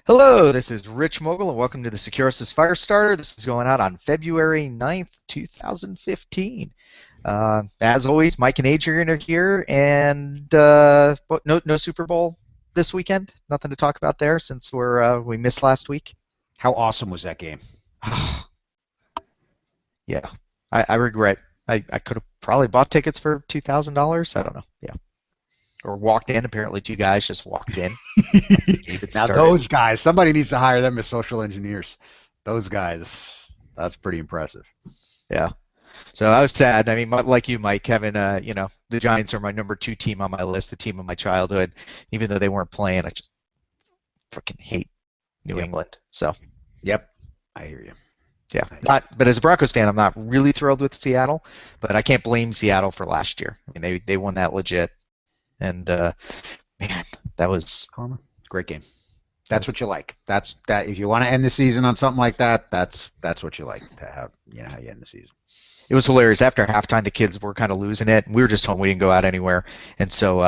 Hello, this is Rich Mogul, and welcome to the Securus Firestarter. This is going out on February 9th, 2015. As always, Mike and Adrian are here, and no Super Bowl this weekend. Nothing to talk about there since we missed last week. How awesome was that game? Yeah, I regret. I could have probably bought tickets for $2,000. I don't know. Yeah, or walked in. Apparently, two guys just walked in. It Now started. those guys, somebody needs to hire them as social engineers. Those guys, that's pretty impressive. Yeah. So I was sad. I mean, like you, Mike, Kevin, the Giants are my number two team on my list, the team of my childhood. Even though they weren't playing, I just freaking hate New Yep. England. So Yep. I hear you. yeah, I, but as a Broncos fan, I'm not really thrilled with Seattle, but I can't blame Seattle for last year. I mean, they won that legit, and man, that was Karma. Great game. that That's was what you like. That's that. If you want to end the season on something like that, that's what you like to have. You know how you end the season. it was hilarious. After halftime, the kids were kind of losing it. We were just home. We didn't go out anywhere. And so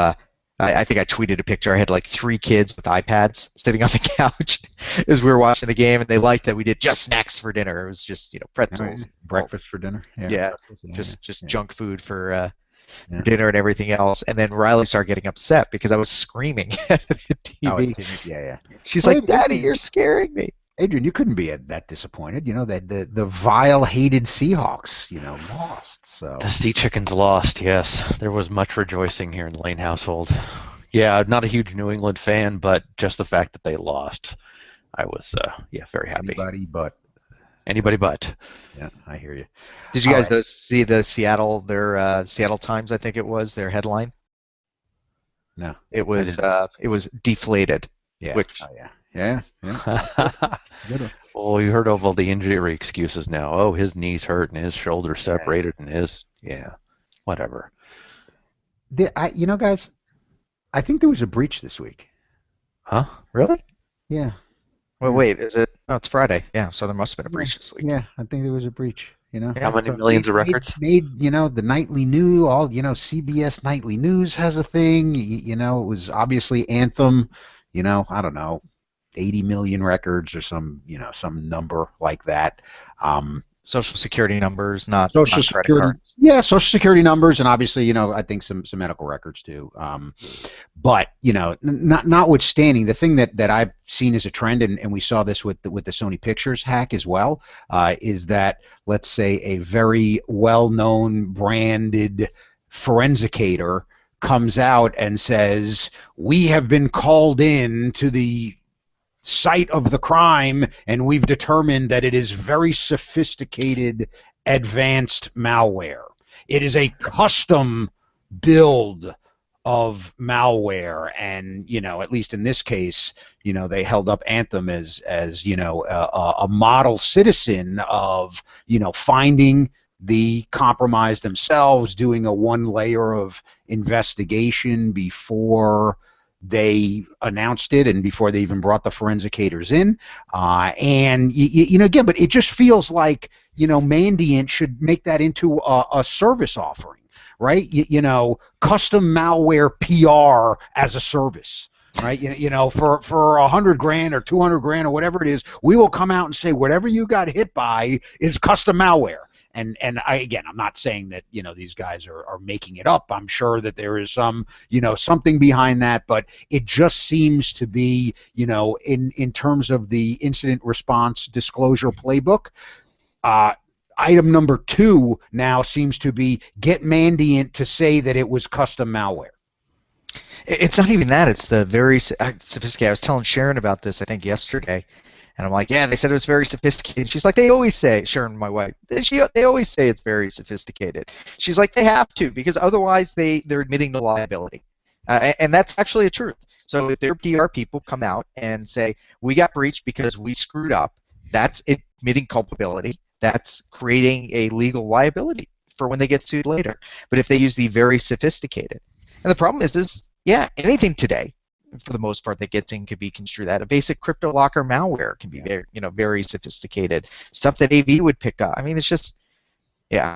I think I tweeted a picture. I had like three kids with iPads sitting on the couch as we were watching the game, and they liked that we did just snacks for dinner. It was just All right. pretzels. Well, Breakfast for dinner. Yeah. yeah, Pretzels, yeah. just Yeah. junk food for Yeah. dinner and everything else. And then Riley started getting upset because I was screaming at the Oh, TV. yeah. Yeah. She's Well, like, "Daddy, you're scaring me." Adrian, you couldn't be that disappointed. You know that the vile, hated Seahawks, lost. The So Sea Chickens lost, yes. There was much rejoicing here in the Lane household. Yeah, not a huge New England fan, but just the fact that they lost, I was, yeah, very happy. anybody but, Anybody but. yeah, I hear you. Did you All guys right. though see the Seattle Times? I think it was their headline. No, I didn't. It was deflated, yeah. which Oh, yeah. Yeah. Yeah. That's good. Good one. Well, you heard of all the injury excuses now. Oh, his knees hurt and his shoulder Yeah. separated and yeah, whatever. Guys, I think there was a breach this week. Huh? really? Yeah. Well, Yeah. wait, is it? Oh, it's Friday. Yeah, so there must have been a Yeah. breach this week. Yeah. I think there was a breach. How Yeah, many so millions of Made, records? the nightly news, CBS nightly news has a thing. It was obviously Anthem, I don't know, 80 million records or some number like that. Um, Social security numbers, not Social credit Security, cards. yeah, Social Security numbers, and obviously, I think some medical records too. But notwithstanding, the thing that I've seen as a trend, and we saw this with the Sony Pictures hack as well, is that, let's say, a very well-known branded forensicator comes out and says, "We have been called in to the site of the crime, and we've determined that it is very sophisticated, advanced malware. It is a custom build of malware." And at least in this case, they held up Anthem as a model citizen of finding the compromised themselves, doing a one layer of investigation before they announced it and before they even brought the forensicators in. And again, but it just feels like Mandiant should make that into a service offering, right? Custom malware PR as a service. Right, for $100,000 or $200,000 or whatever it is, we will come out and say whatever you got hit by is custom malware. And I'm not saying that these guys are making it up. I'm sure that there is some something behind that, but it just seems to be in terms of the incident response disclosure playbook. Item number 2 now seems to be get Mandiant to say that it was custom malware. It's not even that. It's the very sophisticated. I was telling Sharon about this, I think, yesterday. And I'm like, yeah, they said it was very sophisticated. She's like, they always say, Sharon, my wife, they always say it's very sophisticated. She's like, they have to, because otherwise they're admitting to liability. And that's actually a truth. So if their PR people come out and say, we got breached because we screwed up, that's admitting culpability. That's creating a legal liability for when they get sued later. But if they use the very sophisticated. And the problem is yeah, anything today, for the most part, that gets in could be construed that. A basic crypto locker malware can be very sophisticated stuff that AV would pick up. I mean, it's just, yeah,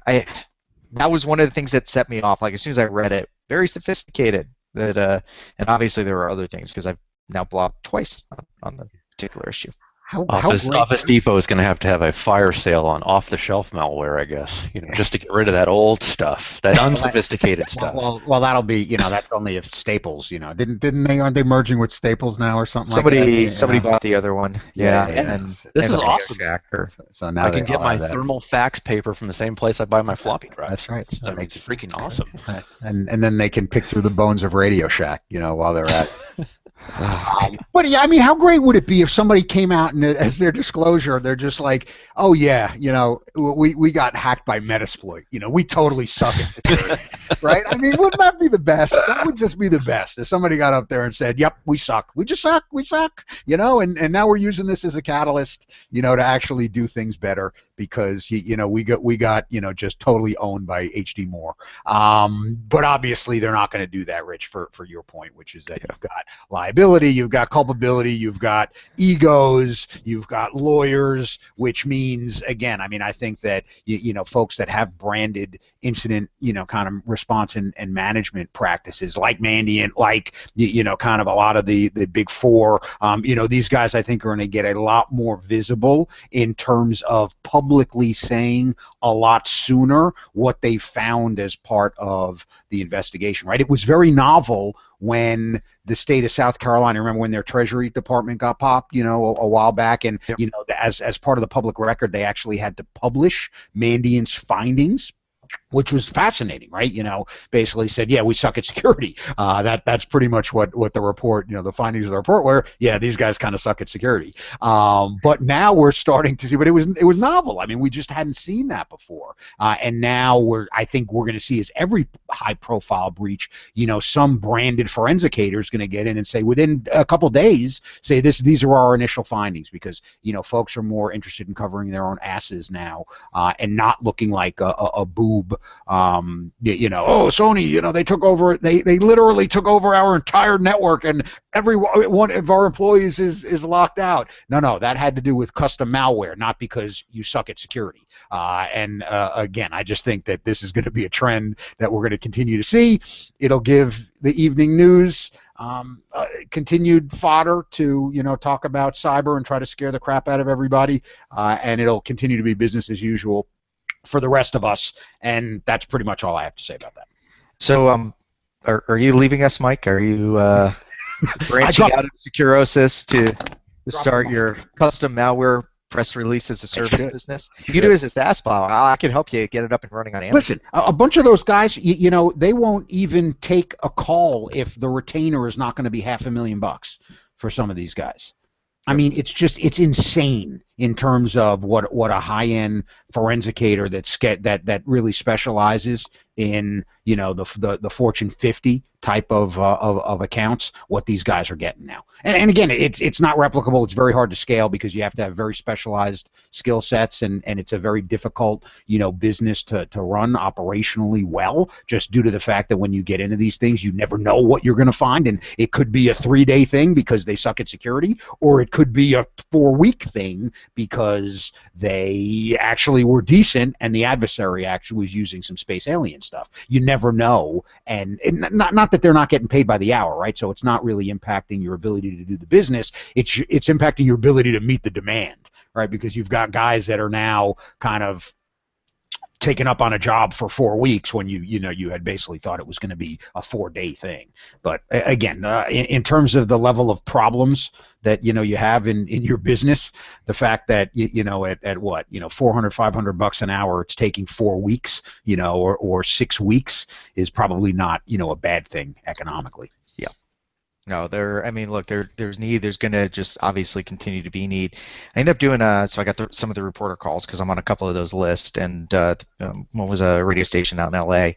that was one of the things that set me off. Like as soon as I read it, very sophisticated. And obviously there are other things because I've now blocked twice on the particular issue. How great. Office Depot is going to have a fire sale on off-the-shelf malware, I guess. Just to get rid of that old stuff, that unsophisticated stuff. Well, that'll be, that's only if Staples, didn't they, aren't they merging with Staples now or something like that? Somebody bought the other one. Yeah. And This is the awesome. So now I can get my thermal fax paper from the same place I buy my floppy drives. That's right. It's freaking awesome. And then they can pick through the bones of Radio Shack, while they're at it. But yeah, I mean, how great would it be if somebody came out and as their disclosure, they're just like, oh yeah, we got hacked by Metasploit. We totally suck at security, right? I mean, wouldn't that be the best? That would just be the best. If somebody got up there and said, yep, we suck. We just suck. We suck. And now we're using this as a catalyst, to actually do things better because we got just totally owned by HD Moore. But obviously they're not going to do that, Rich, for your point, which is that you've got liability, you've got culpability, you've got egos, you've got lawyers, which means, again, I mean, I think that, folks that have branded incident, kind of response and management practices like Mandiant, like, kind of a lot of the big four, these guys I think are going to get a lot more visible in terms of publicly saying a lot sooner what they found as part of the investigation, right? It was very novel when the state of South Carolina, remember when their Treasury Department got popped, a while back, and as part of the public record, they actually had to publish Mandiant's findings, which was fascinating, right? Basically said, yeah, we suck at security. That's pretty much what the report, the findings of the report were. Yeah, these guys kind of suck at security. But now we're starting to see, but it was novel. I mean, we just hadn't seen that before. And now I think we're going to see as every high-profile breach, some branded forensicator is going to get in and say within a couple days, say these are our initial findings because folks are more interested in covering their own asses now and not looking like a boob. Oh, Sony, they took over. They literally took over our entire network, and every one of our employees is locked out. No, that had to do with custom malware, not because you suck at security. Again, I just think that this is going to be a trend that we're going to continue to see. It'll give the evening news continued fodder to talk about cyber and try to scare the crap out of everybody, and it'll continue to be business as usual for the rest of us, and that's pretty much all I have to say about that. So, are you leaving us, Mike? Are you branching out of Securosis to start your custom malware press release as a service business? You do as a SaaS file. I can help you get it up and running on Amazon. Listen, a bunch of those guys, they won't even take a call if the retainer is not going to be $500,000 for some of these guys. I mean, it's insane in terms of what a high-end forensicator that really specializes in the Fortune 50 type of accounts, what these guys are getting now. And again, it's not replicable. It's very hard to scale because you have to have very specialized skill sets, and it's a very difficult business to run operationally well, just due to the fact that when you get into these things, you never know what you're going to find, and it could be a 3-day thing because they suck at security, or it could be a 4-week thing because they actually were decent and the adversary actually was using some space alien stuff. You never know, and not that they're not getting paid by the hour, right? So it's not really impacting your ability to do the business. It's impacting your ability to meet the demand, right? Because you've got guys that are now kind of taken up on a job for 4 weeks when you had basically thought it was going to be a 4-day thing. But again, in terms of the level of problems that you have in your business, the fact that at what $400, $500 an hour, it's taking 4 weeks, or 6 weeks is probably not a bad thing economically. No, there's need. There's going to just obviously continue to be need. I ended up doing so I got some of the reporter calls because I'm on a couple of those lists, and one was a radio station out in LA.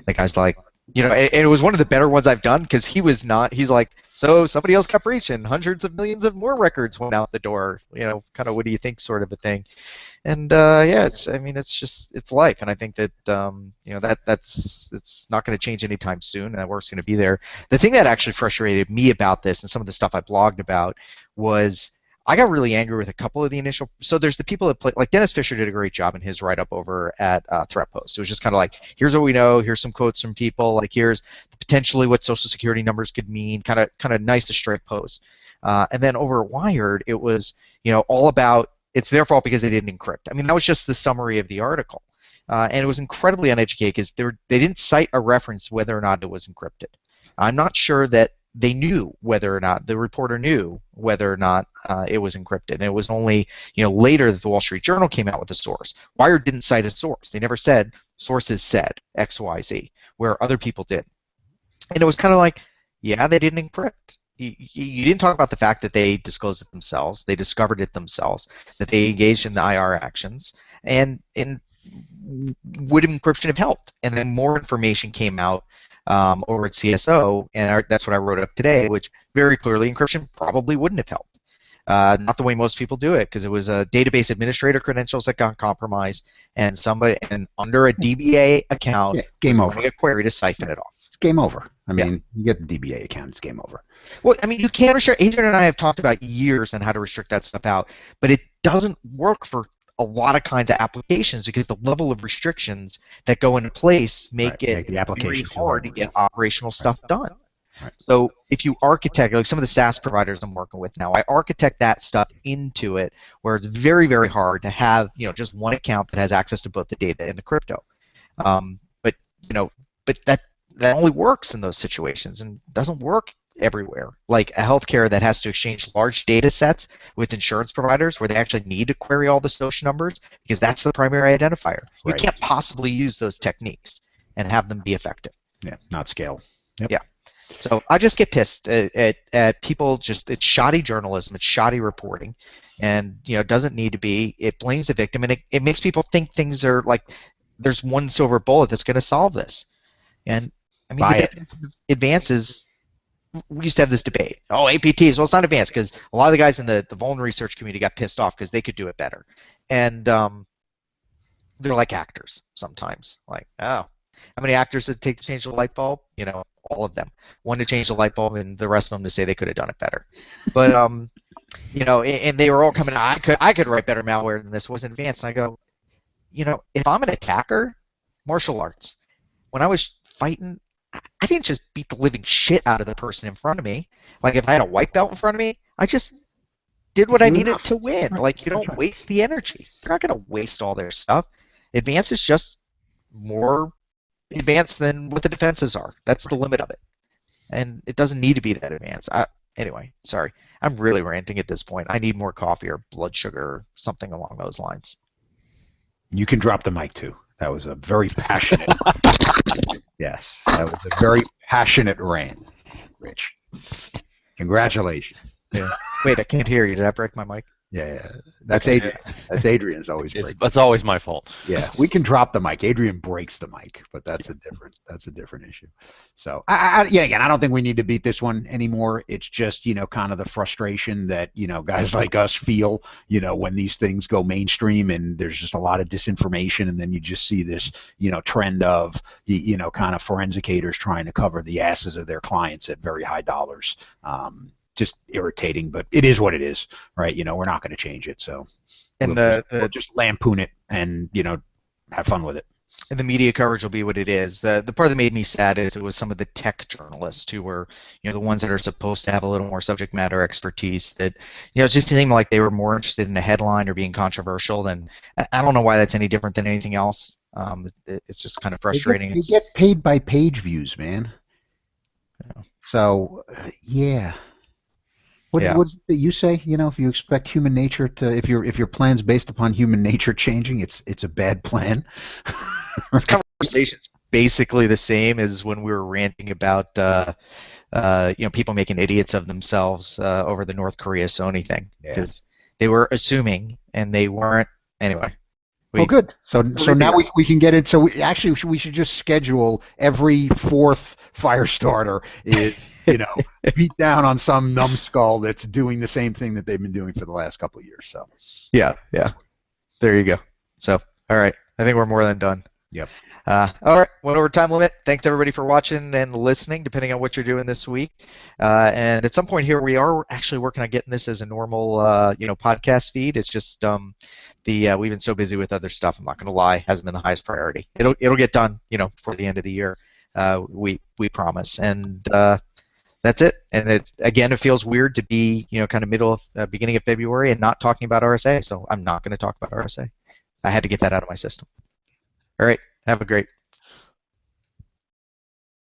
The guy's like, and it was one of the better ones I've done because he's like, so somebody else got breached and hundreds of millions of more records went out the door, kind of what do you think sort of a thing. And it's life, and I think that it's not going to change anytime soon, and that work's going to be there. The thing that actually frustrated me about this, and some of the stuff I blogged about, was I got really angry with a couple of the initial. So there's the people that play, like Dennis Fisher did a great job in his write-up over at Threat Post. It was just kind of like, here's what we know, here's some quotes from people, like here's potentially what social security numbers could mean, kind of nice to straight post. And then over at Wired, it was all about it's their fault because they didn't encrypt. I mean, that was just the summary of the article, and it was incredibly uneducated because they didn't cite a reference whether or not it was encrypted. I'm not sure that they knew whether or not the reporter knew whether or not it was encrypted. And it was only later that the Wall Street Journal came out with a source. Wired didn't cite a source. They never said sources said X, Y, Z, where other people did. And it was kind of like, yeah, they didn't encrypt. You didn't talk about the fact that they disclosed it themselves, they discovered it themselves, that they engaged in the IR actions, and would encryption have helped? And then more information came out over at CSO, and that's what I wrote up today, which very clearly encryption probably wouldn't have helped. Not the way most people do it, because it was a database administrator credentials that got compromised, and under a DBA account, game over. Running a query to siphon it off. It's game over. I mean, you get the DBA account, it's game over. Well, I mean, you can restrict. Adrian and I have talked about years on how to restrict that stuff out, but it doesn't work for a lot of kinds of applications because the level of restrictions that go into place make it the application very hard to get operational stuff done. Right. So if you architect, like some of the SaaS providers I'm working with now, I architect that stuff into it where it's very, very hard to have just one account that has access to both the data and the crypto. But that only works in those situations and doesn't work everywhere. Like a healthcare that has to exchange large data sets with insurance providers where they actually need to query all the social numbers because that's the primary identifier. You can't possibly use those techniques and have them be effective. Yeah, not scale. Yep. Yeah. So I just get pissed at people. It's shoddy journalism, it's shoddy reporting, and it doesn't need to be. It blames the victim, and it makes people think things are like there's one silver bullet that's going to solve this. And I mean, the advances. We used to have this debate. Oh, APTs. Well, it's not advanced because a lot of the guys in the vuln research community got pissed off because they could do it better, and they're like actors sometimes. Like, oh, how many actors did it take to change the light bulb? All of them. One to change the light bulb, and the rest of them to say they could have done it better. But and they were all coming. I could write better malware than this. It wasn't advanced. And I go, if I'm an attacker, martial arts. When I was fighting, I didn't just beat the living shit out of the person in front of me. Like if I had a white belt in front of me, I just did what I needed to win. Like you don't waste the energy. They're not going to waste all their stuff. Advance is just more advanced than what the defenses are. That's the limit of it. And it doesn't need to be that advanced. Anyway, sorry. I'm really ranting at this point. I need more coffee or blood sugar or something along those lines. You can drop the mic too. That was a very passionate. Yes, that was a very passionate rant, Rich. Congratulations. Yeah. Wait, I can't hear you. Did I break my mic? Yeah. That's Adrian. That's Adrian's always breaking. It's always my fault. Yeah, we can drop the mic. Adrian breaks the mic, but that's a different issue. So, again, I don't think we need to beat this one anymore. It's just kind of the frustration that guys like us feel when these things go mainstream and there's just a lot of disinformation, and then you just see this trend of kind of forensicators trying to cover the asses of their clients at very high dollars. Just irritating, but it is what it is, right? We're not going to change it, so we'll just lampoon it and have fun with it. And the media coverage will be what it is. The part that made me sad is it was some of the tech journalists who were the ones that are supposed to have a little more subject matter expertise that it just seemed like they were more interested in a headline or being controversial than I don't know why that's any different than anything else. It's just kind of frustrating. They get paid by page views, man. Yeah. So yeah. What is it that you say? If you expect human nature to, if your plan's based upon human nature changing, it's a bad plan. This conversation's basically the same as when we were ranting about people making idiots of themselves over the North Korea Sony thing because they were assuming and they weren't. Anyway. Good. So now we can get it. So we should just schedule every fourth Firestarter is beat down on some numbskull that's doing the same thing that they've been doing for the last couple of years. So yeah. There you go. So all right, I think we're more than done. Yep. All right, went over time limit. Thanks everybody for watching and listening, depending on what you're doing this week. And at some point here, we are actually working on getting this as a normal, podcast feed. It's just we've been so busy with other stuff. I'm not going to lie, hasn't been the highest priority. It'll get done, before the end of the year. We promise. And That's it. And it's again, it feels weird to be, kind of beginning of February and not talking about RSA. So I'm not going to talk about RSA. I had to get that out of my system. All right. Have a great